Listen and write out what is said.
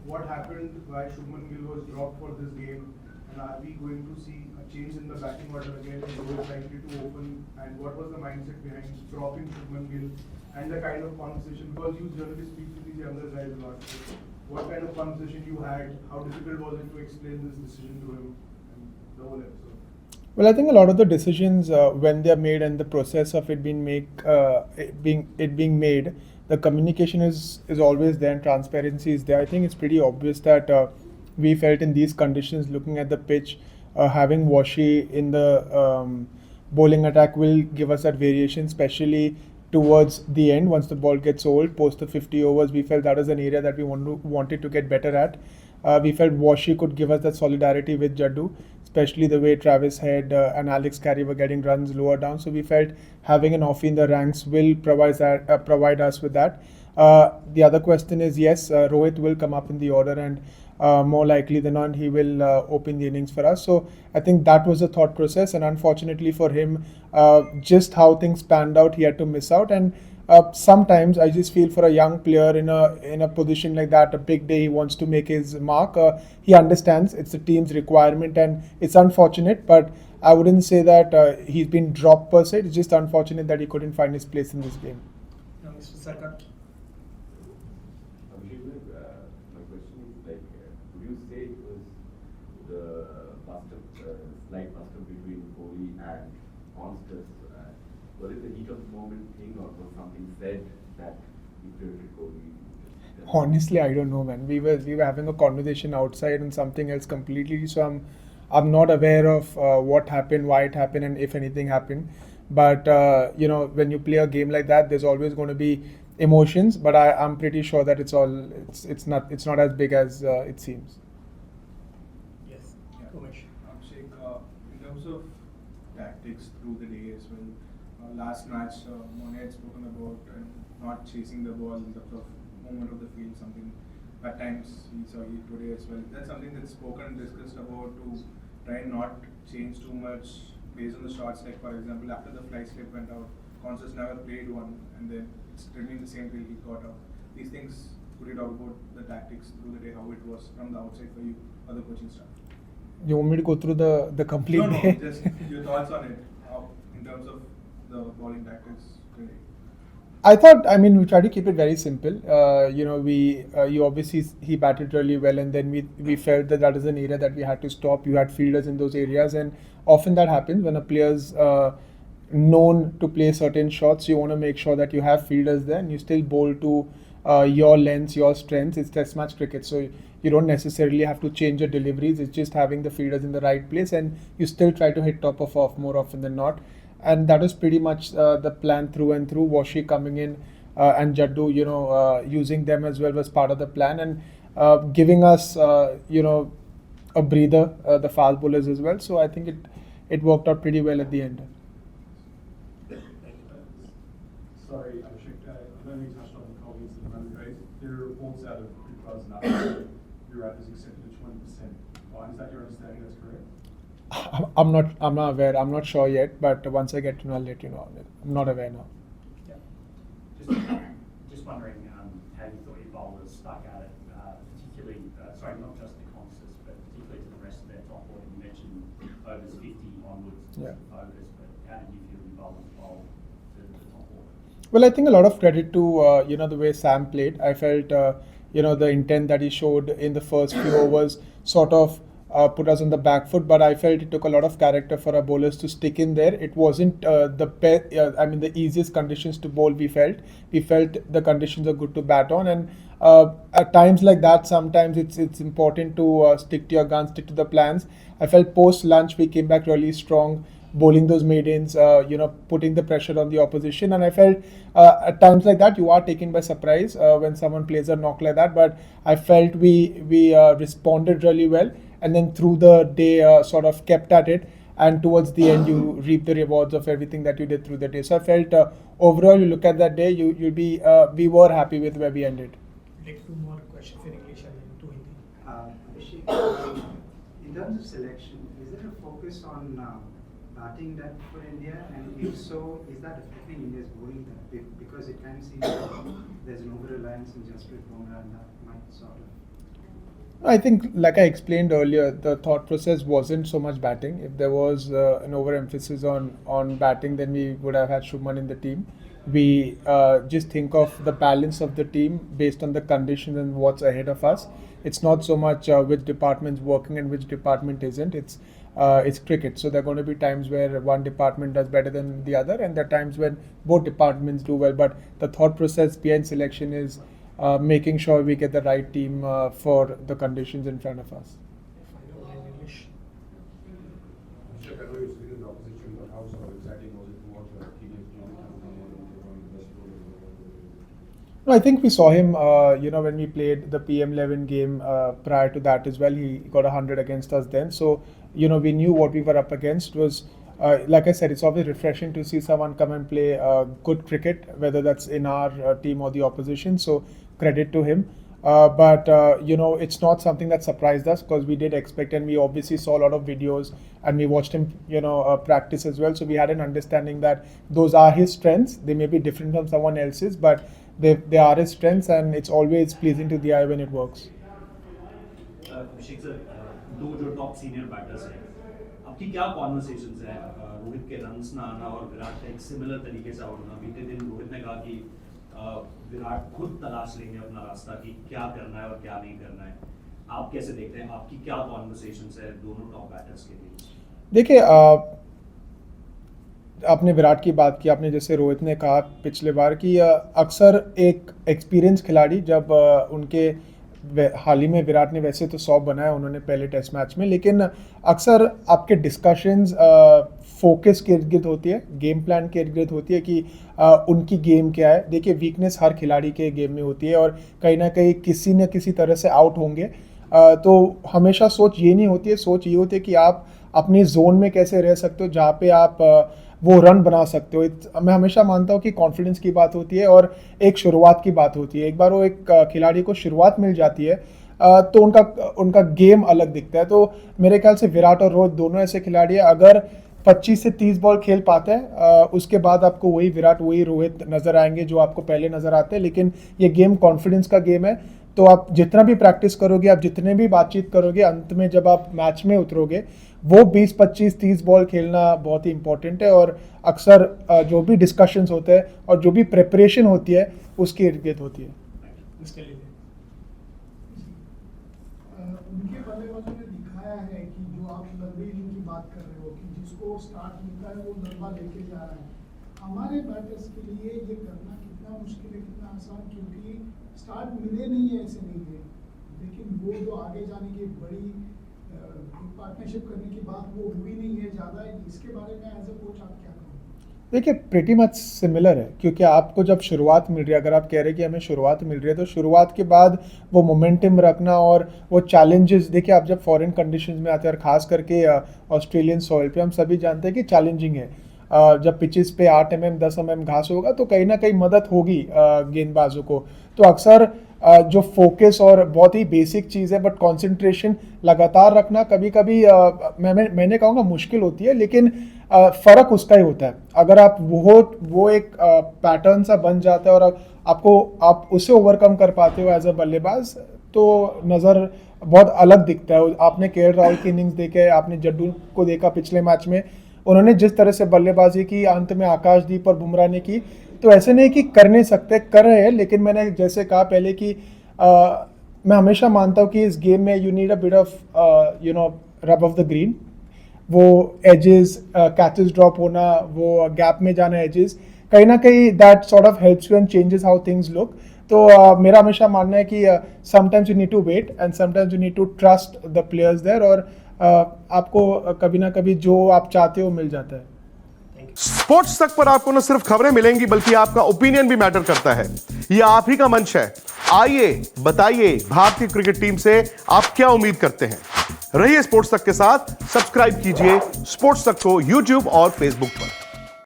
What happened, why Shubman Gill was dropped for this game, and are we going to see a change in the batting order again? Is Rohit likely to open? And what was the mindset behind dropping Shubman Gill? And the kind of conversation, because you generally speak to these younger guys a lot. So what kind of conversation you had? How difficult was it to explain this decision to him and the whole episode? Well, I think a lot of the decisions when they are made and the process of it being made, the communication is always there and transparency is there. I think it's pretty obvious that we felt in these conditions, looking at the pitch, having Washi in the bowling attack will give us that variation, especially towards the end once the ball gets old. Post the 50 overs, we felt that was an area that we wanted to get better at. We felt Washi could give us that solidarity with Jaddu, especially the way Travis Head and Alex Carey were getting runs lower down. So we felt having an offie in the ranks will provide us with that. The other question is yes, Rohit will come up in the order, and more likely than not, he will open the innings for us. So I think that was the thought process, and unfortunately for him, just how things panned out, he had to miss out. And sometimes I just feel for a young player in a position like that, a big day, he wants to make his mark. He understands it's the team's requirement, and it's unfortunate, but I wouldn't say that he's been dropped per se. It's just unfortunate that he couldn't find his place in this game. Mr. Sarkar. Abhishek, my question is like, would you say it was the slight bust-up between Kohli and Monsters? Was it the heat of the moment thing, or was something said that he prevented Kohli? Honestly, I don't know, man. We were having a conversation outside and something else completely. So I'm not aware of what happened, why it happened, and if anything happened. But when you play a game like that, there's always going to be emotions. But I'm pretty sure that it's not as big as it seems. Yes. Yeah. Umesh. Abhishek, in terms of tactics through the day as well, last match, Mone had spoken about not chasing the ball in terms of movement of the field, something at times we saw it today as well. That's something that's spoken and discussed about to try and not change too much based on the shots. Like, for example, after the fly slip went out, Constance never played one, and then it's remained the same till he got out. These things, could you talk about the tactics through the day, how it was from the outside for you or the coaching staff? You want me to go through the complete No, day? just your thoughts on it, how, in terms of the bowling tactics today. I thought, I mean, we try to keep it very simple. You obviously, he batted really well, and then we felt that is an area that we had to stop. You had fielders in those areas, and often that happens when a player's known to play certain shots. You want to make sure that you have fielders there, and you still bowl to your lengths, your strengths. It's Test match cricket, so you don't necessarily have to change your deliveries. It's just having the fielders in the right place, and you still try to hit top of off more often than not. And that was pretty much the plan through and through. Washi coming in and Jaddu, using them as well was part of the plan, and giving us, a breather, the fast bowlers as well. So I think it worked out pretty well at the end. Sorry, Abhishek, I know you touched on the Colleagues in the run rate. There are reports out of Big Buzz now your app is accepted at 20%. Is that your understanding? That's correct? I'm not aware. I'm not sure yet, but once I get to know, I'll let you know. I'm not aware now. Yeah. Just wondering how you thought your bowlers stuck at it, particularly, sorry, not just the Constance, but particularly to the rest of their top order. You mentioned overs 50 onwards, Yeah. overs, but how did you feel your bowlers bowled to the top order? Well, I think a lot of credit to the way Sam played. I felt the intent that he showed in the first few overs sort of put us on the back foot, but I felt it took a lot of character for our bowlers to stick in there. It wasn't the easiest conditions to bowl. We felt the conditions are good to bat on, and at times like that, sometimes it's important to stick to your guns, stick to the plans. I felt post lunch we came back really strong, bowling those maidens, putting the pressure on the opposition. And I felt at times like that you are taken by surprise when someone plays a knock like that. But I felt we responded really well, and then through the day sort of kept at it. And towards the end, you reap the rewards of everything that you did through the day. So I felt overall, you look at that day, we were happy with where we ended. Take two more questions in English and then two Hindi. Abhishek, in terms of selection, is there a focus on batting depth for India? And if so, is that affecting India's bowling depth? Because it kind of seems like there's an over-reliance in Jasprit Bumrah, and that might sort of I think, like I explained earlier, the thought process wasn't so much batting. If there was an overemphasis on batting, then we would have had Shubman in the team. We just think of the balance of the team based on the conditions and what's ahead of us. It's not so much which department's working and which department isn't. It's cricket, so there are going to be times where one department does better than the other, and there are times when both departments do well. But the thought process behind selection is making sure we get the right team for the conditions in front of us. Final in English. Abhishek, I know you're sitting in the opposition, but how sort of exciting was it to watch a teenage No, I think we saw him, when we played the PM11 game prior to that as well. He got 100 against us then. So, we knew what we were up against. Was like I said, it's always refreshing to see someone come and play good cricket, whether that's in our team or the opposition. So, credit to him. But it's not something that surprised us because we did expect, and we obviously saw a lot of videos and we watched him, practice as well. So we had an understanding that those are his strengths. They may be different from someone else's, but they are his strengths, and it's always pleasing to the eye when it works. Abhishek sir, दो जो top senior batters हैं, आपकी क्या conversations हैं रोहित के runs ना आना और विराट का एक सिमिलर तरीके से आउट होना? बीते दिन रोहित ने कहा कि विराट खुद तलाश लेंगे अपना रास्ता कि क्या करना है और क्या नहीं करना है. आप कैसे देखते हैं? आपकी क्या कॉन्वर्सेशंस है दोनों टॉप बैटर्स के बीच? देखिए, आपने विराट की बात की, आपने जैसे रोहित ने कहा पिछले बार कि अक्सर एक एक्सपीरियंस खिलाड़ी जब उनके हाल ही में विराट ने वैसे तो 100 बनाया उन्होंने पहले टेस्ट मैच में, लेकिन अक्सर आपके डिस्कशंस फोकस के इर्द गिर्द होती है, गेम प्लान के इर्द गिर्द होती है कि उनकी गेम क्या है. देखिए, वीकनेस हर खिलाड़ी के गेम में होती है और कहीं ना कहीं किसी न किसी तरह से आउट होंगे. तो हमेशा सोच ये नहीं होती है, सोच ये होती है कि आप अपनी जोन में कैसे रह सकते हो जहाँ पे आप वो रन बना सकते हो. मैं हमेशा मानता हूँ कि कॉन्फिडेंस की बात होती है और एक शुरुआत की बात होती है. एक बार वो एक खिलाड़ी को शुरुआत मिल जाती है तो उनका गेम अलग दिखता है. तो मेरे ख्याल से विराट और रोहित दोनों ऐसे खिलाड़ी हैं, अगर 25 से 30 बॉल खेल पाते हैं उसके बाद आपको वही विराट वही रोहित नज़र आएंगे जो आपको पहले नज़र आते हैं. लेकिन ये गेम कॉन्फिडेंस का गेम है, तो आप जितना भी प्रैक्टिस करोगे, आप जितने भी बातचीत करोगे, अंत में जब आप मैच में उतरोगे वो 20, 25, 30 बॉल खेलना बहुत ही इंपॉर्टेंट है. और अक्सर जो भी डिस्कशंस होते हैं और जो भी प्रिपरेशन होती है उसकी इर्द गिर्द होती है. उनके बल्लेबाजों ने दिखाया है कि जो आप लंबी इनिंग की बात कर रहे हो कि जिसको स्टार्ट मिलता है वो लंबा लेके जा रहा है. हमारे बैटर्स के लिए ये करना कितना मुश्किल है, कितना आसान, क्योंकि स्टार्ट मिले नहीं है ऐसे नहीं है, लेकिन वो जो आगे जाने की बड़ी पार्टनरशिप करने की बात वो हुई नहीं है ज़्यादा. इसके बारे में एज ए कोच आप क्या कहोगे? देखिए, प्रीटी मच सिमिलर है, क्योंकि आपको जब शुरुआत मिल रही है, अगर आप कह रहे हैं कि हमें शुरुआत मिल रही है, तो शुरुआत के बाद वो मोमेंटम रखना और वो चैलेंजेस, देखिए आप जब फॉरेन कंडीशंस में आते हैं और ख़ास करके ऑस्ट्रेलियन सॉइल पे हम सभी जानते हैं कि चैलेंजिंग है. जब पिचेस पे 8 mm 10 mm घास होगा तो कहीं ना कहीं मदद होगी गेंदबाजों को. तो अक्सर जो फोकस और बहुत ही बेसिक चीज़ है, बट कंसंट्रेशन लगातार रखना कभी कभी मैंने कहूँगा मुश्किल होती है, लेकिन फ़र्क उसका ही होता है. अगर आप वो एक पैटर्न सा बन जाता है और आप उसे ओवरकम कर पाते हो एज अ बल्लेबाज, तो नज़र बहुत अलग दिखता है. आपने KL राहुल की इनिंग्स देखे, आपने जड्डू को देखा पिछले मैच में, उन्होंने जिस तरह से बल्लेबाजी की, अंत में आकाशदीप और बुमराह ने की. तो ऐसे नहीं कि कर नहीं सकते, कर रहे हैं, लेकिन मैंने जैसे कहा पहले कि मैं हमेशा मानता हूँ कि इस गेम में you need a bit of rub of the green. वो एजेस, कैचेस ड्रॉप होना, वो गैप में जाना एजेस, कहीं ना कहीं that sort of helps you and changes how things look. तो मेरा हमेशा मानना है कि sometimes you need to wait and sometimes you need to trust the players there, और आपको कभी ना कभी जो आप चाहते हो मिल जाता है. स्पोर्ट्स तक पर आपको न सिर्फ खबरें मिलेंगी बल्कि आपका ओपिनियन भी मैटर करता है. ये आप ही का मंच है. आइए बताइए भारतीय क्रिकेट टीम से आप क्या उम्मीद करते हैं. रहिए स्पोर्ट्स तक के साथ. सब्सक्राइब कीजिए स्पोर्ट्स तक को YouTube और Facebook पर.